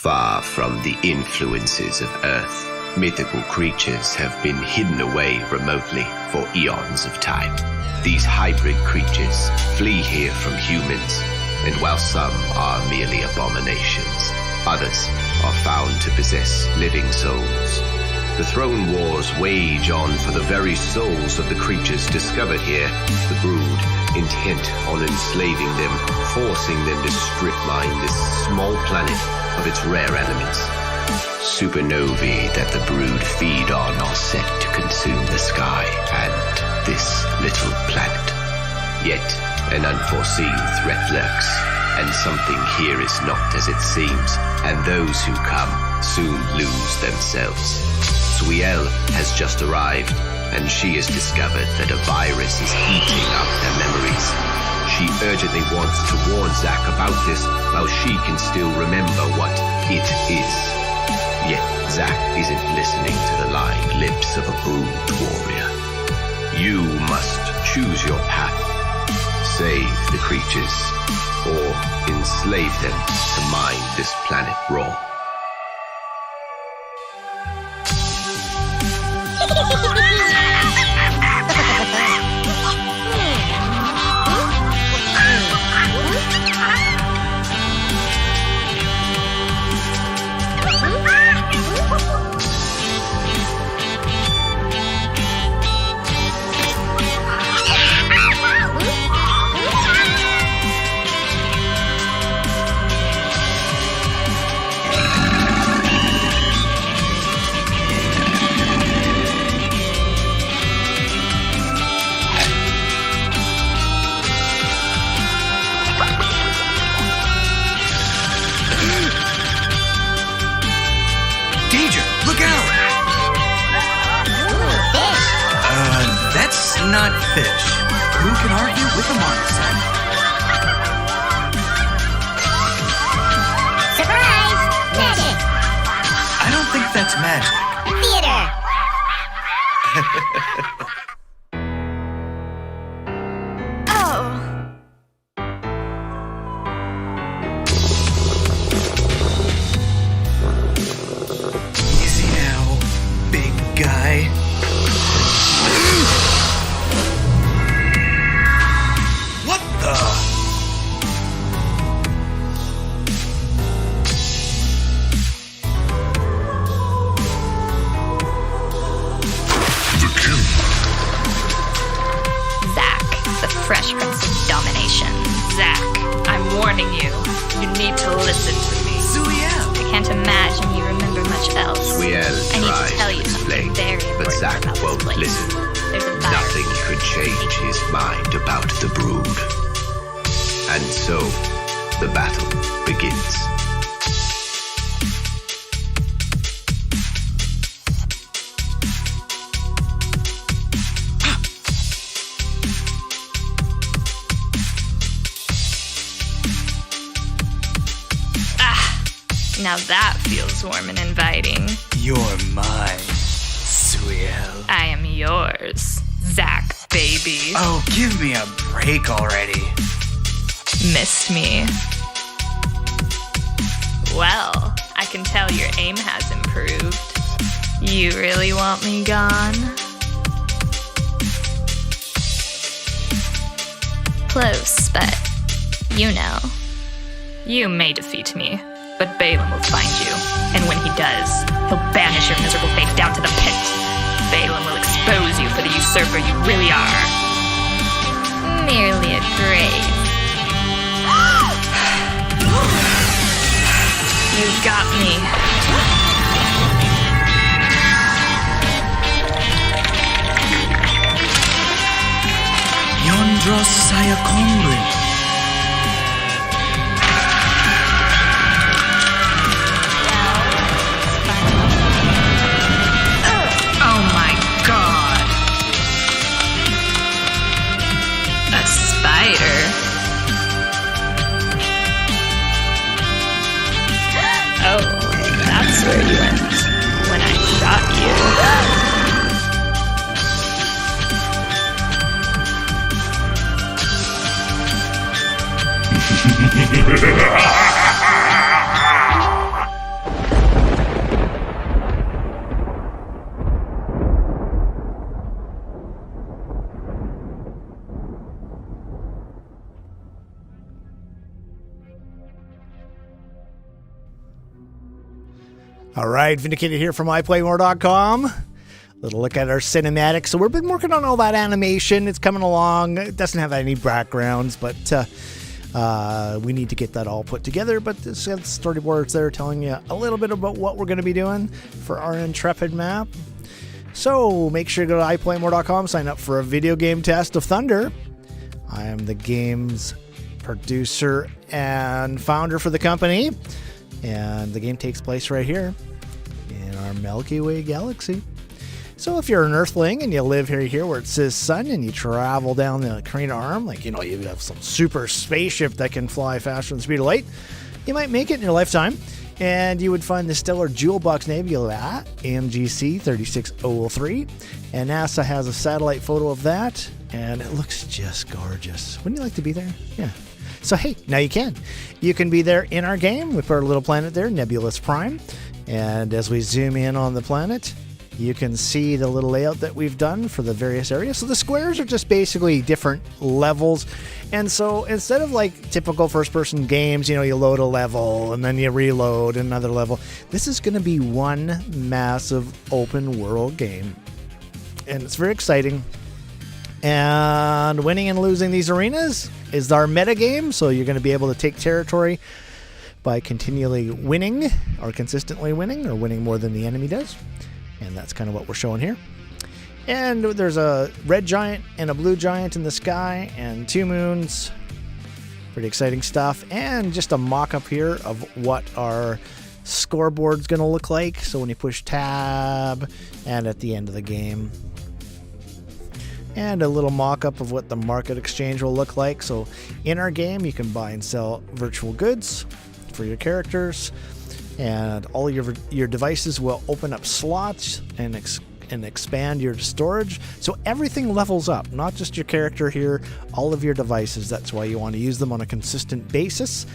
Far from the influences of Earth, mythical creatures have been hidden away remotely for eons of time. These hybrid creatures flee here from humans, and while some are merely abominations, others are found to possess living souls. The throne wars wage on for the very souls of the creatures discovered here, the brood, intent on enslaving them, forcing them to strip mine this small planet of its rare elements. Supernovae that the brood feed on are set to consume the sky and this little planet. Yet an unforeseen threat lurks, and something here is not as it seems, and those who come soon lose themselves. Suiel has just arrived, and she has discovered that a virus is eating up their memories. She urgently wants to warn Zack about this while she can still remember what it is. Yet Zack isn't listening to the lying lips of a brood warrior. You must choose your path. Save the creatures, or enslave them to mine this planet raw. Not fish. Who can argue with a marmoset? Surprise! Magic! I don't think that's magic. Theater! Oh! Easy now, big guy. Fresh Prince of Domination. Zack, I'm warning you. You need to listen to me. Suiel! I can't imagine you remember much else. Suiel I need to tries tell to you explain, something very but important Zack about won't this place. listen. There's a virus. Nothing could change his mind about the brood. And so, the battle begins. Now that feels warm and inviting. You're mine, Suiel. I am yours, Zack, baby. Oh, give me a break already. Missed me. Well, I can tell your aim has improved. You really want me gone? Close, but you know. You may defeat me, but Balaam will find you, and when he does, he'll banish your miserable face down to the pit. Balaam will expose you for the usurper you really are. Merely a grave. You got me. Yondros Sayakombri. Oh, that's where you went when I shot you. All right, VindaCator here from iPlayMore.com. Little look at our cinematic. So we've been working on all that animation. It's coming along. It doesn't have any backgrounds, but we need to get that all put together. But this storyboards there telling you a little bit about what we're going to be doing for our Intrepid map. So make sure you go to iPlayMore.com, sign up for a video game test of Thunder. I am the game's producer and founder for the company. And the game takes place right here in our Milky Way galaxy. So if you're an Earthling and you live here where it says sun and you travel down the Carina Arm, like, you have some super spaceship that can fly faster than the speed of light, you might make it in your lifetime. And you would find the stellar Jewel Box Nebula, AMGC 36003. And NASA has a satellite photo of that, and it looks just gorgeous. Wouldn't you like to be there? Yeah. So hey, now you can. You can be there in our game. We put our little planet there, Nebulous Prime. And as we zoom in on the planet, you can see the little layout that we've done for the various areas. So the squares are just basically different levels. And so instead of like typical first-person games, you load a level and then you reload another level, this is going to be one massive open world game. And it's very exciting. And winning and losing these arenas is our meta game. So you're going to be able to take territory by continually winning or consistently winning or winning more than the enemy does. And that's kind of what we're showing here. And there's a red giant and a blue giant in the sky and 2 moons. Pretty exciting stuff. And just a mock-up here of what our scoreboard's going to look like. So when you push tab and at the end of the game. And a little mock-up of what the market exchange will look like. So in our game, you can buy and sell virtual goods for your characters. And all your devices will open up slots and expand your storage. So everything levels up, not just your character here, all of your devices. That's why you want to use them on a consistent basis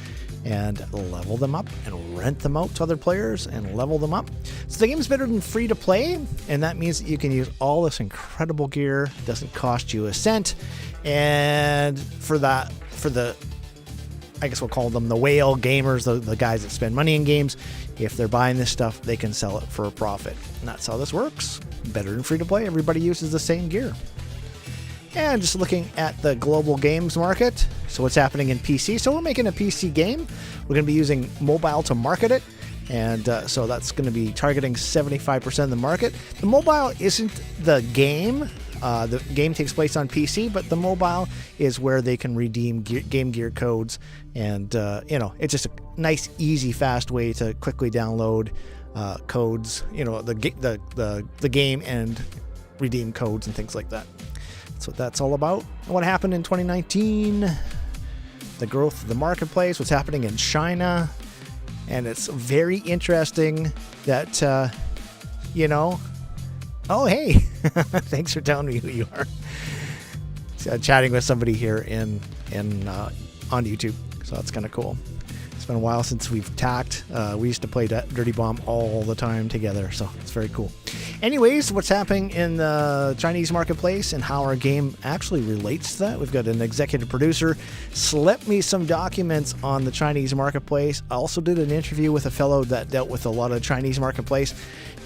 and level them up and rent them out to other players and level them up. So the game's better than free to play, and that means that you can use all this incredible gear. It doesn't cost you a cent. And for the I guess we'll call them the whale gamers, the guys that spend money in games. If they're buying this stuff, they can sell it for a profit. And that's how this works. Better than free to play. Everybody uses the same gear. And just looking at the global games market. So what's happening in PC? So we're making a PC game. We're going to be using mobile to market it. And so that's going to be targeting 75% of the market. The mobile isn't the game. The game takes place on PC, but the mobile is where they can redeem Game Gear codes, and it's just a nice, easy, fast way to quickly download codes, the game and redeem codes and things like that. That's what that's all about. What happened in 2019? The growth of the marketplace. What's happening in China? And it's very interesting that Oh, hey! Thanks for telling me who you are. Chatting with somebody here on YouTube, so that's kind of cool. It's been a while since we've tacked. We used to play Dirty Bomb all the time together, so it's very cool. Anyways, what's happening in the Chinese marketplace and how our game actually relates to that. We've got an executive producer slipped me some documents on the Chinese marketplace. I also did an interview with a fellow that dealt with a lot of Chinese marketplace.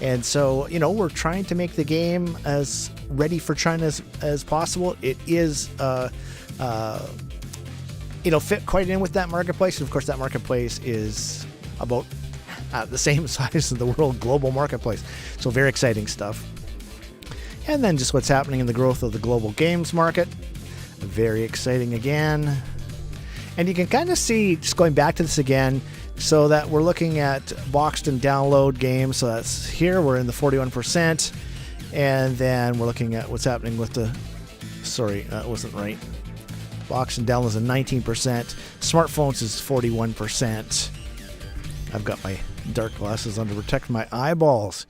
And so, we're trying to make the game as ready for China as possible. It is, fit quite in with that marketplace. And of course, that marketplace is about the same size as the world global marketplace. So very exciting stuff. And then just what's happening in the growth of the global games market. Very exciting again. And you can kind of see, just going back to this again, so that we're looking at boxed and download games. So that's here, we're in the 41%. And then we're looking at what's happening with that wasn't right. Boxed and downloads is 19%. Smartphones is 41%. I've got my dark glasses on to protect my eyeballs.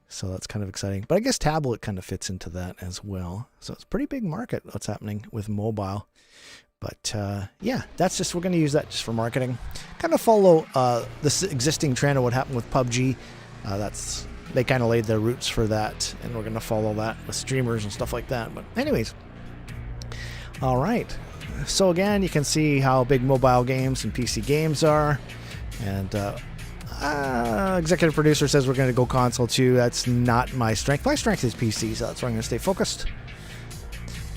So that's kind of exciting. But I guess tablet kind of fits into that as well. So it's a pretty big market, what's happening with mobile. But that's just, we're going to use that just for marketing. Kind of follow this existing trend of what happened with PUBG. They kind of laid their roots for that, and we're going to follow that with streamers and stuff like that. But anyways, all right. So again, you can see how big mobile games and PC games are, and Executive producer says we're going to go console too. That's not my strength. My strength is PC, so that's where I'm going to stay focused.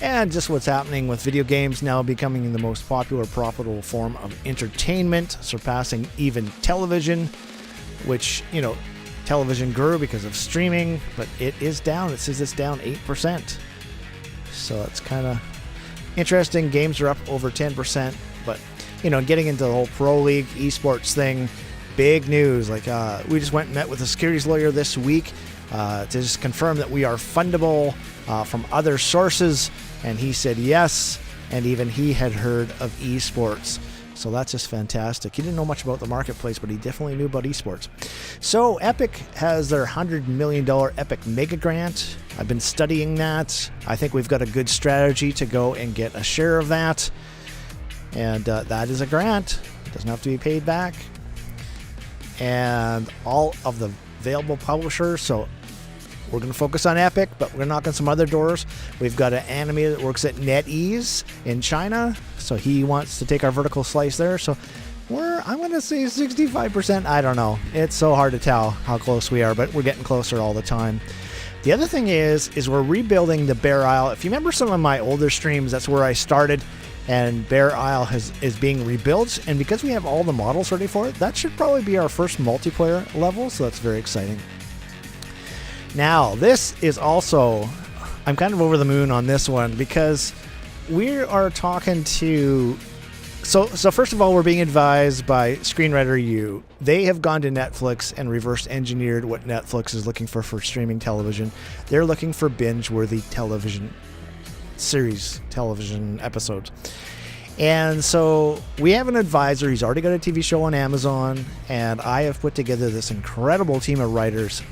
And just what's happening with video games now becoming the most popular, profitable form of entertainment, surpassing even television, which, television grew because of streaming, but it is down. It says it's down 8%. So it's kind of interesting. Games are up over 10%, but, getting into the whole Pro League esports thing, big news. Like, we just went and met with a securities lawyer this week to just confirm that we are fundable from other sources. And he said yes, and even he had heard of esports. So that's just fantastic. He didn't know much about the marketplace, but he definitely knew about esports. So Epic has their $100 million Epic Mega Grant. I've been studying that. I think we've got a good strategy to go and get a share of that. And that is a grant. It doesn't have to be paid back. And all of the available publishers, so we're going to focus on Epic, but we're going to knock on some other doors. We've got an animator that works at NetEase in China, so he wants to take our vertical slice there. So I'm going to say 65%. I don't know. It's so hard to tell how close we are, but we're getting closer all the time. The other thing is we're rebuilding the Bear Isle. If you remember some of my older streams, that's where I started, and Bear Isle is being rebuilt. And because we have all the models ready for it, that should probably be our first multiplayer level, so that's very exciting. Now, this is also, I'm kind of over the moon on this one because we are talking to, so first of all, we're being advised by Screenwriter U. They have gone to Netflix and reverse engineered what Netflix is looking for streaming television. They're looking for binge-worthy television series, television episodes. And so we have an advisor. He's already got a TV show on Amazon, and I have put together this incredible team of writers.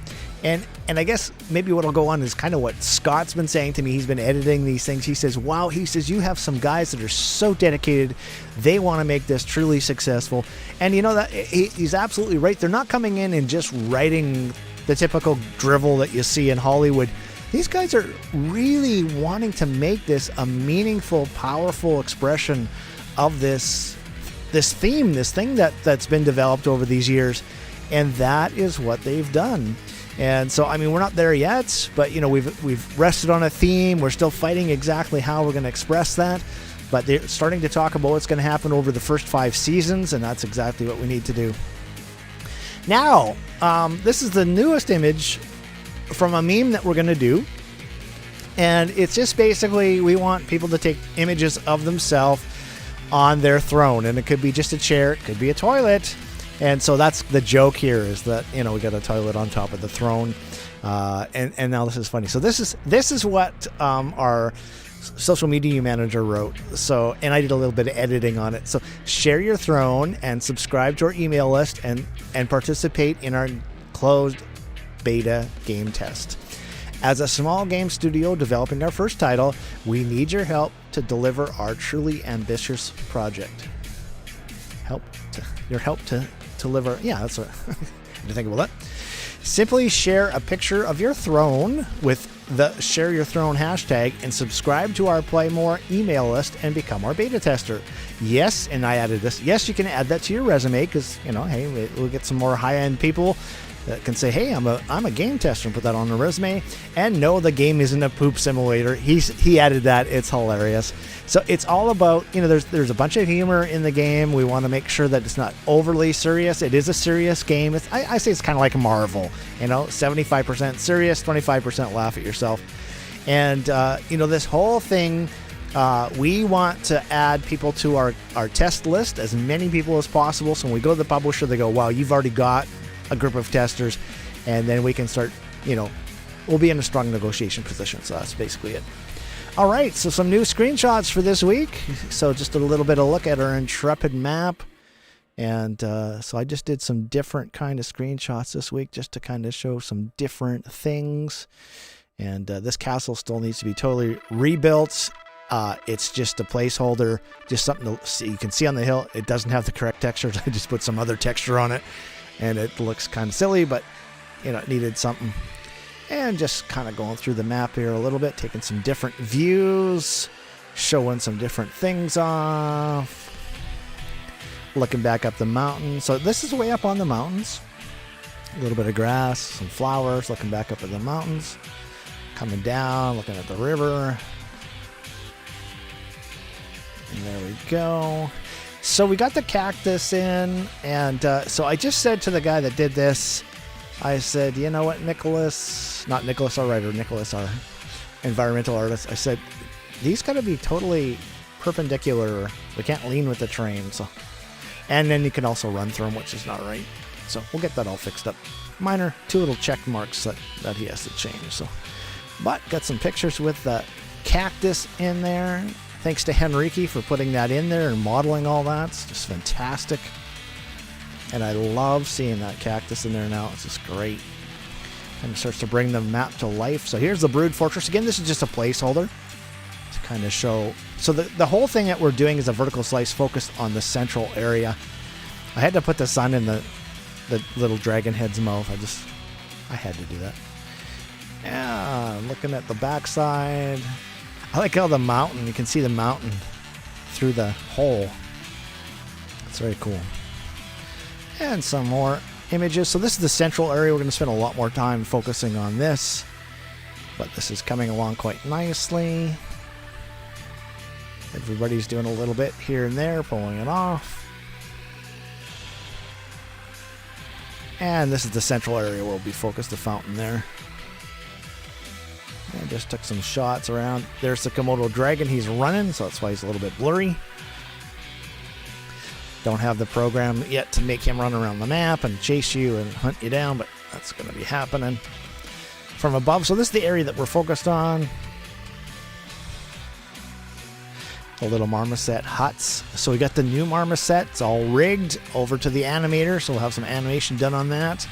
And I guess maybe what'll go on is kind of what Scott's been saying to me. He's been editing these things. He says, wow, you have some guys that are so dedicated. They want to make this truly successful. And that he's absolutely right. They're not coming in and just writing the typical drivel that you see in Hollywood. These guys are really wanting to make this a meaningful, powerful expression of this theme, this thing that's been developed over these years. And that is what they've done. And so, we're not there yet, but, we've rested on a theme. We're still fighting exactly how we're going to express that. But they're starting to talk about what's going to happen over the first 5 seasons, and that's exactly what we need to do. Now, this is the newest image from a meme that we're going to do. And it's just basically we want people to take images of themselves on their throne. And it could be just a chair. It could be a toilet. And so that's the joke here is that, we got a toilet on top of the throne. And now this is funny. So this is what our social media manager wrote. So, and I did a little bit of editing on it. So share your throne and subscribe to our email list and participate in our closed beta game test. As a small game studio developing our first title, we need your help to deliver our truly ambitious project. Your help to deliver. Yeah, that's what I didn't think about that. Simply share a picture of your throne with the Share Your Throne hashtag and subscribe to our iPlayMore email list and become our beta tester. Yes, and I added this. Yes, you can add that to your resume because, hey, we'll get some more high-end people that can say, hey, I'm a game tester and put that on the resume. And no, the game isn't a poop simulator. He added that. It's hilarious. So it's all about, there's a bunch of humor in the game. We want to make sure that it's not overly serious. It is a serious game. I say it's kind of like Marvel, 75% serious, 25% laugh at yourself. And, this whole thing, we want to add people to our test list, as many people as possible. So when we go to the publisher, they go, wow, you've already got a group of testers, and then we can start, we'll be in a strong negotiation position. So that's basically it. All right, so some new screenshots for this week. So just a little bit of look at our Intrepid map. And so I just did some different kind of screenshots this week just to kind of show some different things. And this castle still needs to be totally rebuilt. It's just a placeholder, just something to see. You can see on the hill, it doesn't have the correct textures. I just put some other texture on it. And it looks kind of silly, but, it needed something. And just kind of going through the map here a little bit, taking some different views, showing some different things off, looking back up the mountain. So this is way up on the mountains. A little bit of grass, some flowers, looking back up at the mountains, coming down, looking at the river. And there we go. So we got the cactus in, and so I just said to the guy that did this, I said, you know what, Nicholas, not Nicholas our writer, Nicholas our environmental artist, I said, these got to be totally perpendicular. We can't lean with the train. So, and then you can also run through them, which is not right. So we'll get that all fixed up. Minor, 2 little check marks that he has to change. So, but got some pictures with the cactus in there. Thanks to Henrique for putting that in there and modeling all that. It's just fantastic. And I love seeing that cactus in there now. It's just great. And it starts to bring the map to life. So here's the Brood Fortress. Again, this is just a placeholder to kind of show. So the whole thing that we're doing is a vertical slice focused on the central area. I had to put the sun in the little dragon head's mouth. I had to do that. Yeah, looking at the backside. I like how the mountain, you can see the mountain through the hole. It's very cool. And some more images. So this is the central area. We're going to spend a lot more time focusing on this. But this is coming along quite nicely. Everybody's doing a little bit here and there, pulling it off. And this is the central area where we'll be focused, the fountain there. I just took some shots around. There's the Komodo dragon. He's running, so that's why he's a little bit blurry. Don't have the program yet to make him run around the map and chase you and hunt you down, but that's going to be happening from above. So this is the area that we're focused on. The little marmoset huts. So we got the new marmoset. It's all rigged over to the animator, so we'll have some animation done on that.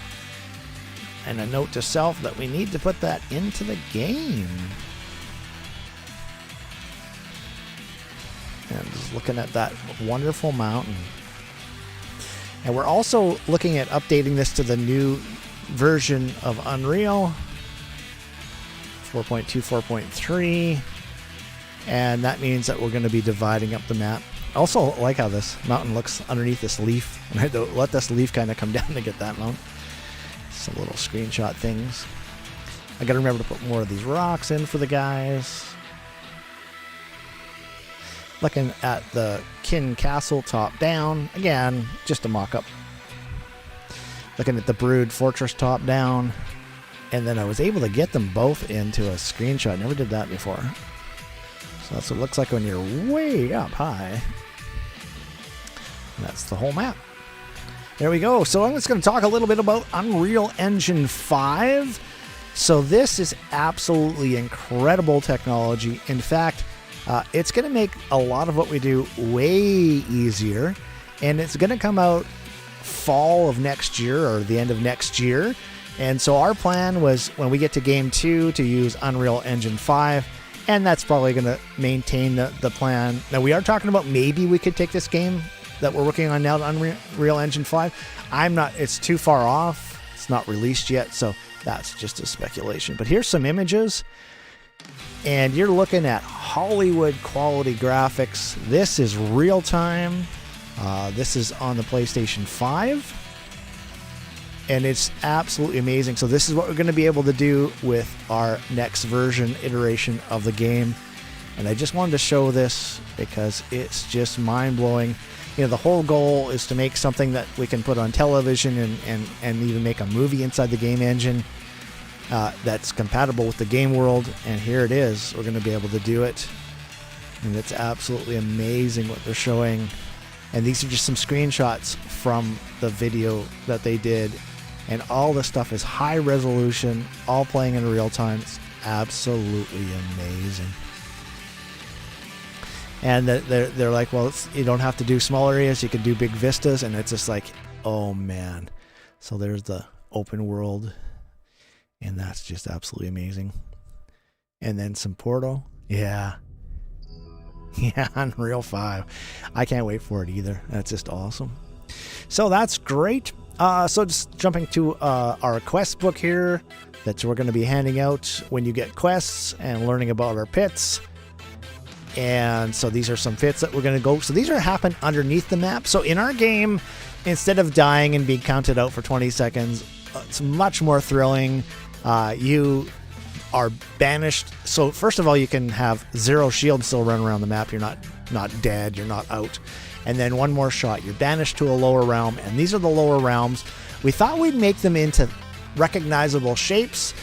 And a note to self that we need to put that into the game. And just looking at that wonderful mountain. And we're also looking at updating this to the new version of Unreal 4.2, 4.3. And that means that we're going to be dividing up the map. I also like how this mountain looks underneath this leaf. And I had to let this leaf kind of come down to get that mountain. Some little screenshot things. I got to remember to put more of these rocks in for the guys. Looking at the Kin Castle top down. Again, just a mock-up. Looking at the Brood Fortress top down. And then I was able to get them both into a screenshot. Never did that before. So that's what it looks like when you're way up high. And that's the whole map. There we go. So I'm just going to talk a little bit about Unreal Engine 5. So this is absolutely incredible technology. In fact, it's going to make a lot of what we do way easier. And it's going to come out fall of next year or the end of next year. And so our plan was when we get to Game 2 to use Unreal Engine 5. And that's probably going to maintain the plan. Now, we are talking about maybe we could take this game that we're working on now to Unreal Engine 5. It's too far off. It's not released yet, so that's just a speculation. But here's some images. And you're looking at Hollywood quality graphics. This is real time. This is on the PlayStation 5. And it's absolutely amazing. So this is what we're going to be able to do with our next version iteration of the game. And I just wanted to show this because it's just mind-blowing. You know, the whole goal is to make something that we can put on television and even make a movie inside the game engine that's compatible with the game world. And here it is. We're going to be able to do it. And it's absolutely amazing what they're showing. And these are just some screenshots from the video that they did. And all this stuff is high resolution, all playing in real time. It's absolutely amazing. And they're like, well, you don't have to do small areas. You can do big vistas. And it's just like, oh, man. So there's the open world. And that's just absolutely amazing. And then some Portal. Yeah. Yeah, Unreal 5. I can't wait for it either. That's just awesome. So that's great. So just jumping to our quest book here that we're going to be handing out when you get quests and learning about our pits. And so these are some pits that we're going to go. So these are happen underneath the map. So in our game, instead of dying and being counted out for 20 seconds, it's much more thrilling. You are banished. So first of all, you can have 0 shield still run around the map. You're not dead. You're not out. And then one more shot. You're banished to a lower realm. And these are the lower realms. We thought we'd make them into recognizable shapes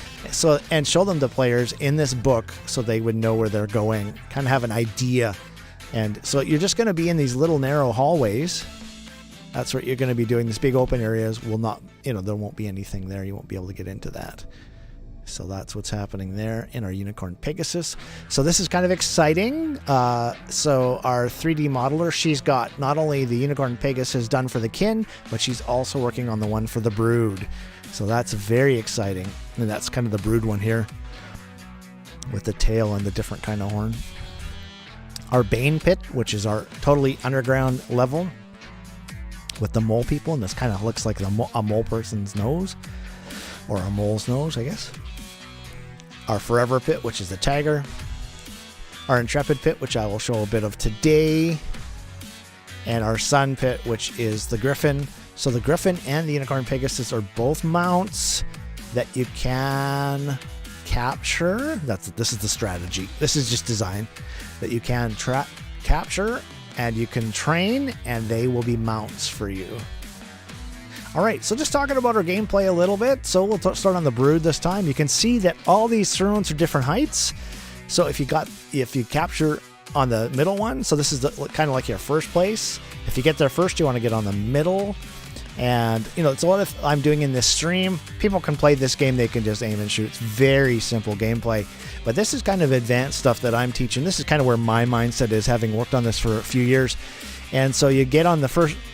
and show them to players in this book so they would know where they're going, kind of have an idea. And so you're just going to be in these little narrow hallways. That's what you're going to be doing. These big open areas will not, there won't be anything there. You won't be able to get into that. So that's what's happening there in our Unicorn Pegasus. So this is kind of exciting. So our 3D modeler, she's got not only the Unicorn Pegasus done for the kin, but she's also working on the one for the brood. So that's very exciting. And that's kind of the brood one here with the tail and the different kind of horn. Our Bane pit, which is our totally underground level with the mole people, and this kind of looks like a mole person's nose, or a mole's nose, I guess. Our Forever pit, which is the tiger. Our Intrepid pit, which I will show a bit of today. And our Sun pit, which is the Griffin. So the Griffin and the Unicorn Pegasus are both mounts that you can capture. This is the strategy. This is just design that you can capture, and you can train, and they will be mounts for you. All right, so just talking about our gameplay a little bit. So we'll start on the brood this time. You can see that all these thrones are different heights. So if you capture on the middle one, so this is kind of like your first place. If you get there first, you want to get on the middle. And it's a lot of I'm doing in this stream. People can play this game. They can just aim and shoot. It's very simple gameplay. But this is kind of advanced stuff that I'm teaching. This is kind of where my mindset is, having worked on this for a few years. And so you get on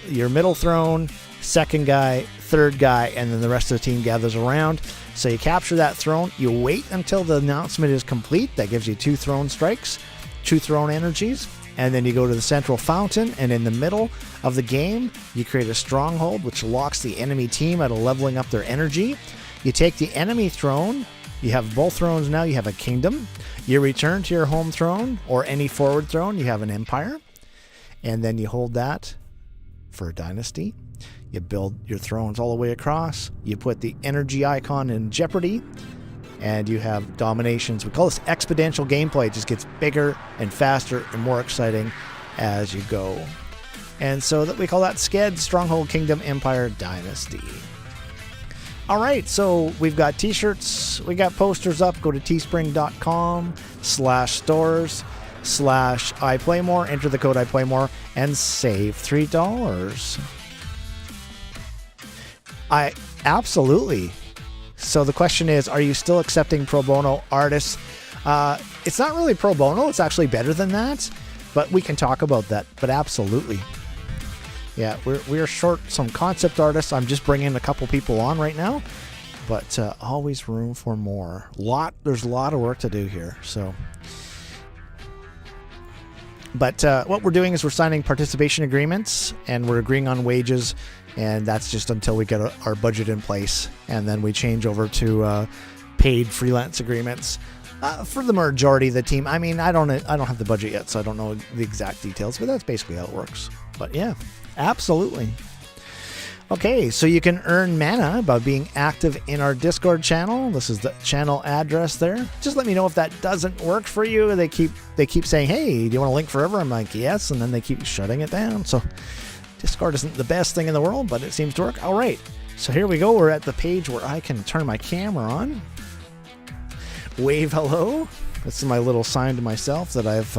your middle throne, second guy, third guy, and then the rest of the team gathers around. So you capture that throne. You wait until the announcement is complete. That gives you 2 throne strikes, 2 throne energies. And then you go to the central fountain, and in the middle of the game, you create a stronghold, which locks the enemy team out of leveling up their energy. You take the enemy throne. You have both thrones now. You have a kingdom. You return to your home throne, or any forward throne. You have an empire. And then you hold that for a dynasty. You build your thrones all the way across. You put the energy icon in jeopardy. And you have dominations. We call this exponential gameplay. It just gets bigger and faster and more exciting as you go. And so we call that SKED, Stronghold, Kingdom, Empire, Dynasty. All right, so we've got t-shirts. We got posters up. Go to teespring.com/stores/iPlayMore. Enter the code iPlayMore and save $3. Absolutely. So the question is, are you still accepting pro bono artists? It's not really pro bono. It's actually better than that, but we can talk about that. But absolutely. Yeah, we're short some concept artists. I'm just bringing a couple people on right now, but always room for more. There's a lot of work to do here. So, but what we're doing is we're signing participation agreements, and we're agreeing on wages. And that's just until we get our budget in place, and then we change over to paid freelance agreements for the majority of the team. I mean, I don't have the budget yet, so I don't know the exact details, but that's basically how it works. But yeah, absolutely. Okay, so you can earn mana by being active in our Discord channel. This is the channel address there. Just let me know if that doesn't work for you. They keep saying, "Hey, do you want to link forever?" I'm like, "Yes," and then they keep shutting it down. So Discord isn't the best thing in the world, but it seems to work. All right, so here we go. We're at the page where I can turn my camera on. Wave hello. This is my little sign to myself that I've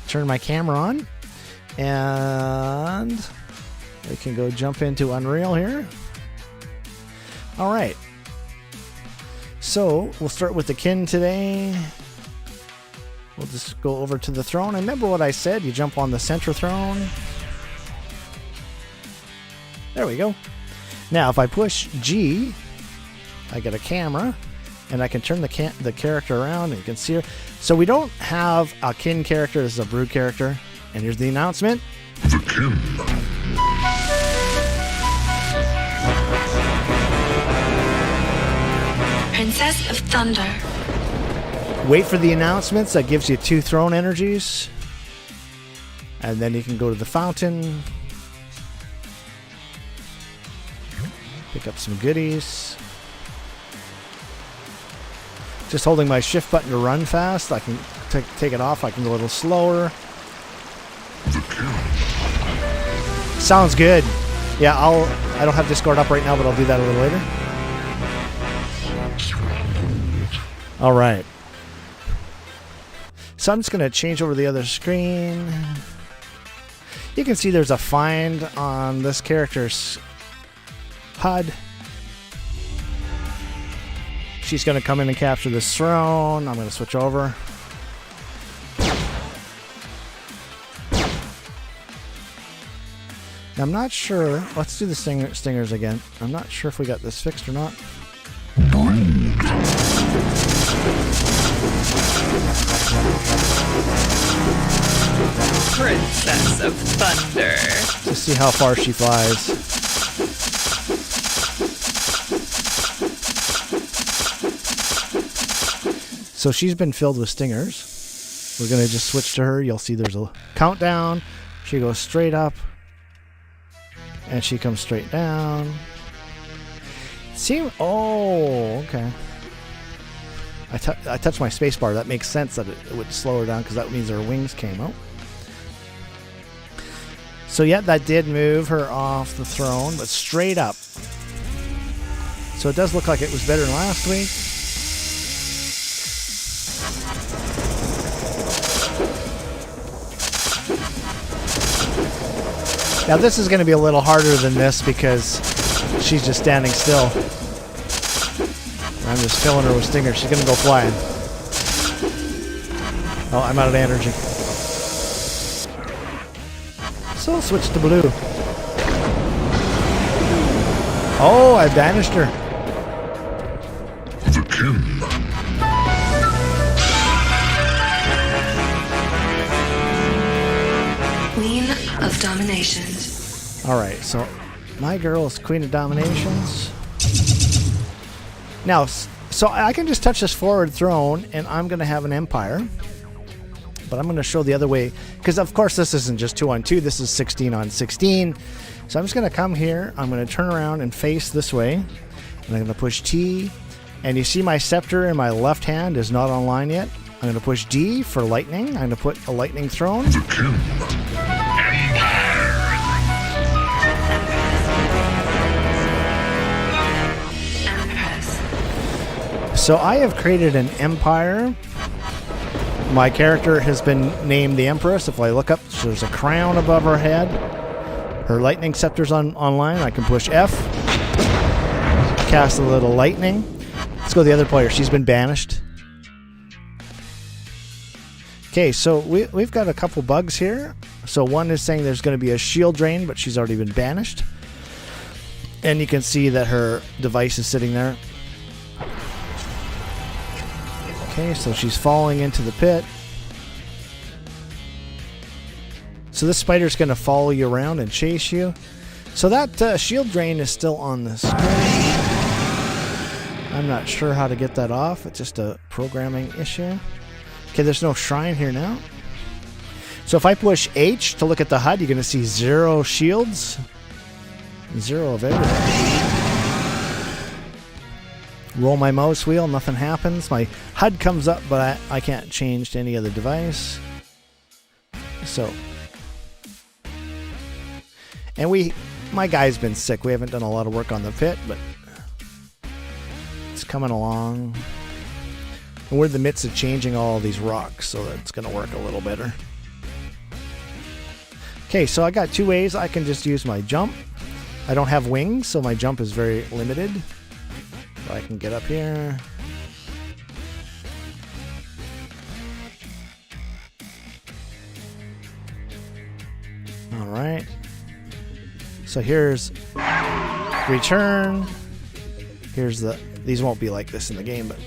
turned my camera on. And we can go jump into Unreal here. All right. So we'll start with the kin today. We'll just go over to the throne. And remember what I said, you jump on the center throne. There we go. Now, if I push G, I get a camera, and I can turn the character around, and you can see her. So we don't have a kin character. This is a brood character. And here's the announcement. The kin. Princess of Thunder. Wait for the announcements. That gives you 2 throne energies. And then you can go to the fountain. Pick up some goodies. Just holding my shift button to run fast. I can take it off. I can go a little slower. Sounds good. Yeah, I don't have Discord up right now, but I'll do that a little later. All right. So I'm just going to change over to the other screen. You can see there's a find on this character's HUD. She's going to come in and capture this throne. I'm going to switch over. Now, I'm not sure. Let's do the stingers again. I'm not sure if we got this fixed or not. Princess of Thunder. To see how far she flies. So she's been filled with stingers. We're going to just switch to her. You'll see there's a countdown. She goes straight up. And she comes straight down. Oh, okay. I touched my space bar. That makes sense that it would slow her down because that means her wings came out. So yeah, that did move her off the throne, but straight up. So it does look like it was better than last week. Now this is going to be a little harder than this because she's just standing still. I'm just filling her with stingers. She's going to go flying. Oh, I'm out of energy. So I'll switch to blue. Oh, I banished her. The king. Queen of Dominations. Alright, so my girl is Queen of Dominations. Now, so I can just touch this forward throne and I'm going to have an empire. But I'm going to show the other way. Because, of course, this isn't just 2-on-2. This is 16-on-16. So I'm just going to come here. I'm going to turn around and face this way. And I'm going to push T. And you see my scepter in my left hand is not online yet. I'm going to push D for lightning. I'm going to put a lightning throne. So I have created an empire. My character has been named the Empress. If I look up, there's a crown above her head. Her lightning scepter's online. I can push F. Cast a little lightning. Let's go to the other player. She's been banished. Okay, so we've got a couple bugs here. So one is saying there's going to be a shield drain, but she's already been banished. And you can see that her device is sitting there. Okay, so she's falling into the pit. So this spider's going to follow you around and chase you. So that shield drain is still on the screen. I'm not sure how to get that off. It's just a programming issue. Okay, there's no shrine here now. So if I push H to look at the HUD, you're going to see 0 shields. 0 of everything. Roll my mouse wheel, nothing happens. My HUD comes up, but I can't change to any other device. So, and my guy's been sick. We haven't done a lot of work on the pit, but it's coming along. And we're in the midst of changing all these rocks, so that's going to work a little better. Okay, so I got 2 ways. I can just use my jump. I don't have wings, so my jump is very limited. I can get up here. All right. So here's return. Here's these won't be like this in the game, but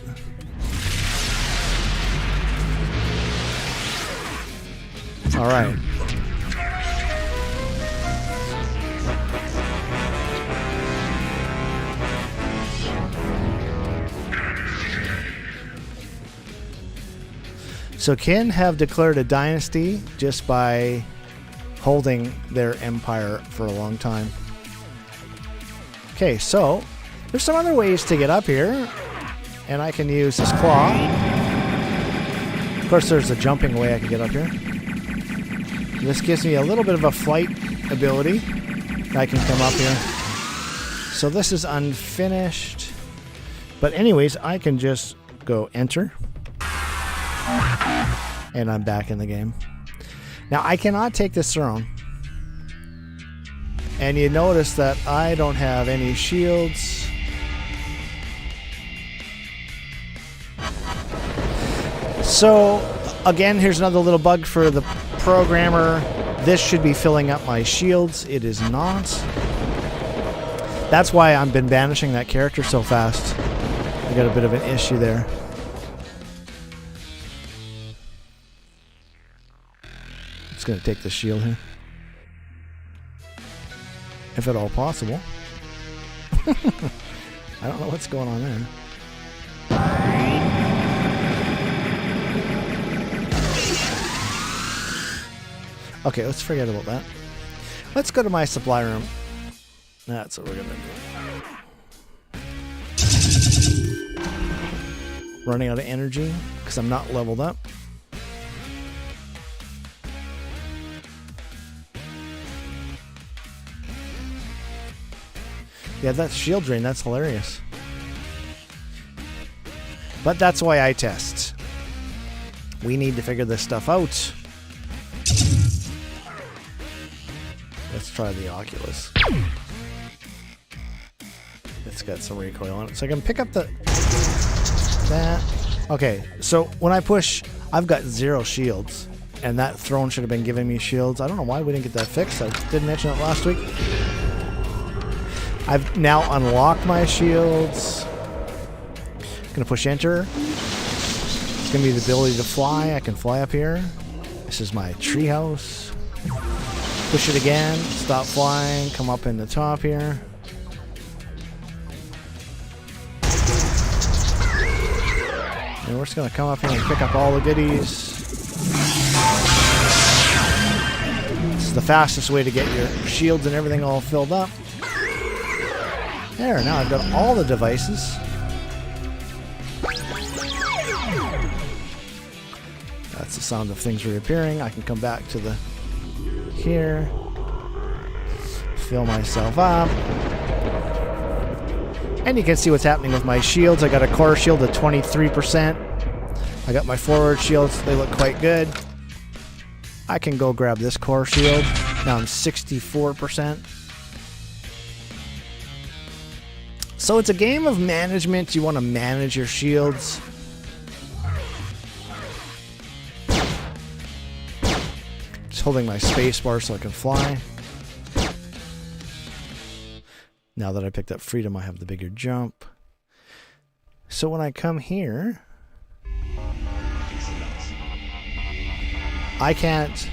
all right. So Kin have declared a dynasty just by holding their empire for a long time. Okay, so there's some other ways to get up here, and I can use this claw. Of course, there's a jumping way I can get up here. This gives me a little bit of a flight ability. I can come up here. So this is unfinished. But anyways, I can just go enter. And I'm back in the game. Now, I cannot take this throne. And you notice that I don't have any shields. So, again, here's another little bug for the programmer. This should be filling up my shields. It is not. That's why I've been banishing that character so fast. I got a bit of an issue there. Just going to take the shield here. If at all possible. I don't know what's going on there. Okay, let's forget about that. Let's go to my supply room. That's what we're gonna do. Running out of energy because I'm not leveled up. Yeah, that's shield drain. That's hilarious. But that's why I test. We need to figure this stuff out. Let's try the Oculus. It's got some recoil on it. So I can pick up that. Okay, so when I push, I've got 0 shields. And that throne should have been giving me shields. I don't know why we didn't get that fixed. I didn't mention it last week. I've now unlocked my shields. Gonna push enter. It's gonna be the ability to fly. I can fly up here. This is my treehouse. Push it again. Stop flying. Come up in the top here. And we're just gonna come up here and pick up all the goodies. This is the fastest way to get your shields and everything all filled up. There, now I've got all the devices. That's the sound of things reappearing. I can come back to the here, fill myself up, and you can see what's happening with my shields. I got a core shield at 23%. I got my forward shields. They look quite good. I can go grab this core shield. Now I'm 64%. So it's a game of management. You want to manage your shields. Just holding my space bar so I can fly. Now that I picked up freedom, I have the bigger jump. So when I come here, I can't...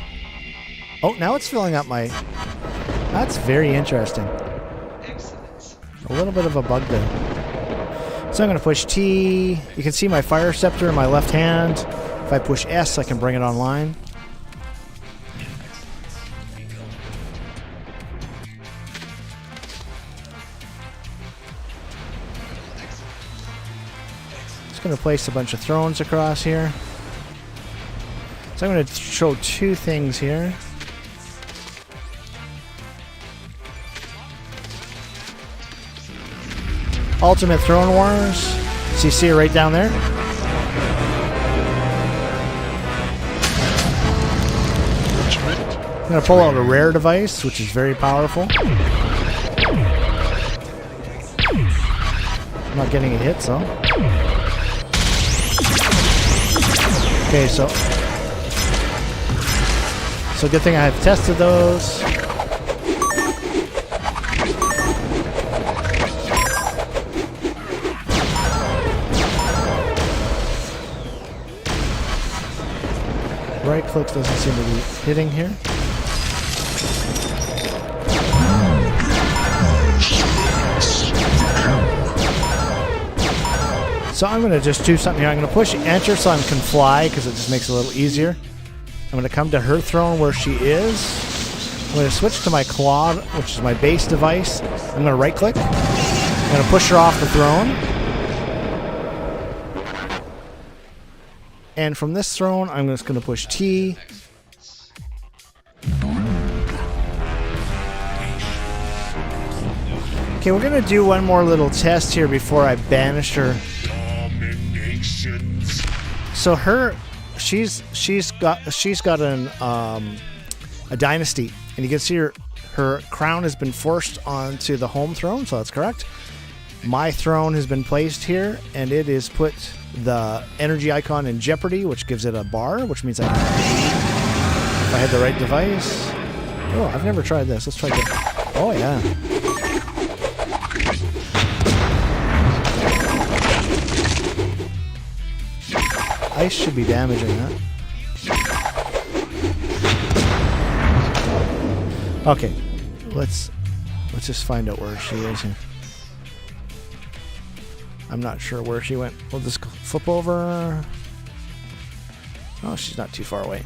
Oh, now it's filling up my... That's very interesting. A little bit of a bug there. So I'm going to push T. You can see my fire scepter in my left hand. If I push S, I can bring it online. Just going to place a bunch of thrones across here. So I'm going to show 2 things here. Ultimate Throne Wars. So you see it right down there. I'm going to pull out a rare device, which is very powerful. I'm not getting a hit, so. Okay, so good thing I have tested those. Right click doesn't seem to be hitting here. So I'm going to just do something here. I'm going to push enter so I can fly because it just makes it a little easier. I'm going to come to her throne where she is. I'm going to switch to my claw, which is my base device. I'm going to right click. I'm going to push her off the throne. And from this throne, I'm just going to push T. Okay, we're going to do one more little test here before I banish her. So she's got a dynasty, and you can see her crown has been forced onto the home throne, so that's correct. My throne has been placed here, and it is put the energy icon in jeopardy, which gives it a bar, which means I can if I had the right device. Oh, I've never tried this. Let's try that. Oh yeah. Ice should be damaging that. Okay, let's just find out where she is here. I'm not sure where she went. We'll just flip over. Oh, she's not too far away.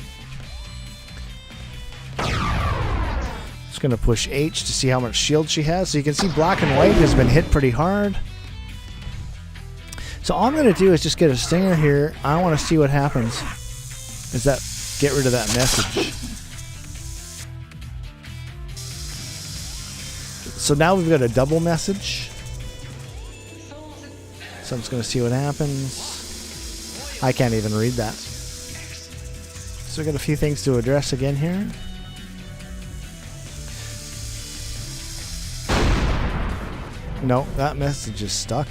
Just gonna push H to see how much shield she has. So you can see black and white has been hit pretty hard. So all I'm going to do is just get a stinger here. I want to see what happens. Is that get rid of that message. So now we've got a double message. So I'm just going to see what happens. I can't even read that. So we've got a few things to address again here. No, that message is stuck.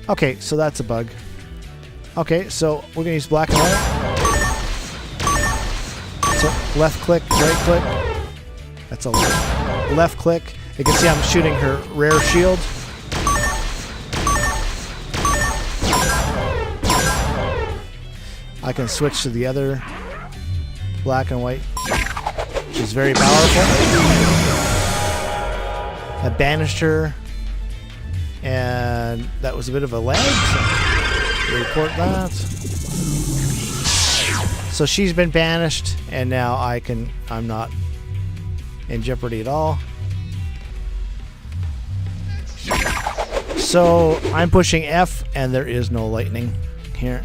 Okay, so that's a bug. Okay, so we're going to use black and white. So left click, right click. That's a left click. You can see I'm shooting her rare shield. I can switch to the other black and white, which is very powerful. I banished her. And that was a bit of a lag, so report that. So she's been banished, and now I'm not in jeopardy at all. So I'm pushing F, and there is no lightning here.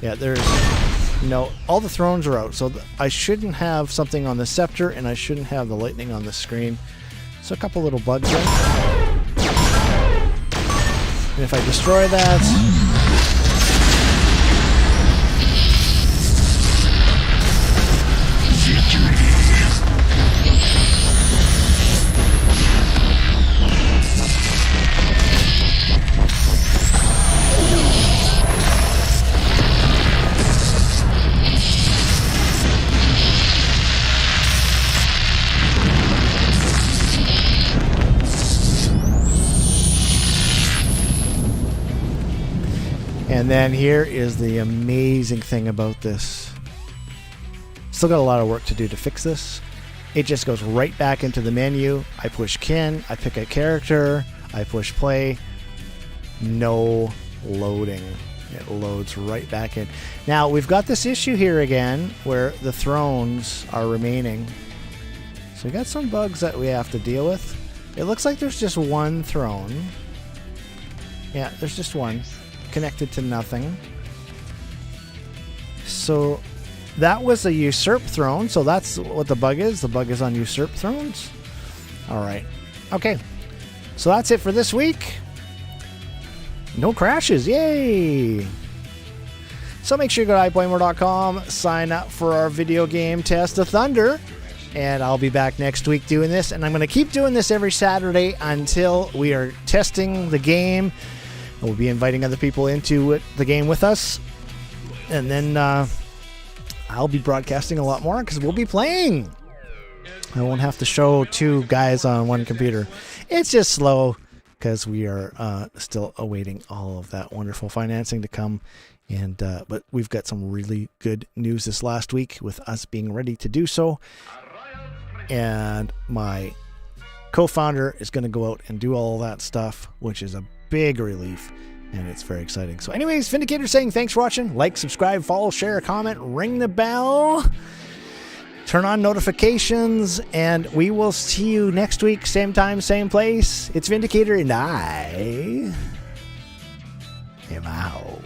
Yeah, there's no, all the thrones are out, so I shouldn't have something on the scepter, and I shouldn't have the lightning on the screen. So a couple little bugs there. And if I destroy that, and then here is the amazing thing about this. Still got a lot of work to do to fix this. It just goes right back into the menu. I push Kin, I pick a character, I push play. No loading. It loads right back in. Now we've got this issue here again where the thrones are remaining. So we got some bugs that we have to deal with. It looks like there's just one throne. Yeah, there's just one. Connected to nothing. So that was a usurp throne, so that's what the bug is. The bug is on usurp thrones. Alright. Okay. So that's it for this week. No crashes. Yay! So make sure you go to iPlayMore.com, sign up for our video game test of Thunder, and I'll be back next week doing this, and I'm going to keep doing this every Saturday until we are testing the game. We'll be inviting other people into the game with us. And then I'll be broadcasting a lot more because we'll be playing. I won't have to show two guys on one computer. It's just slow because we are still awaiting all of that wonderful financing to come. And but we've got some really good news this last week with us being ready to do so. And my co-founder is going to go out and do all that stuff, which is a big relief, and it's very exciting. So anyways, VindaCator saying thanks for watching. Like, subscribe, follow, share, comment, ring the bell. turn on notifications, and we will see you next week, same time, same place. It's VindaCator, and I am out.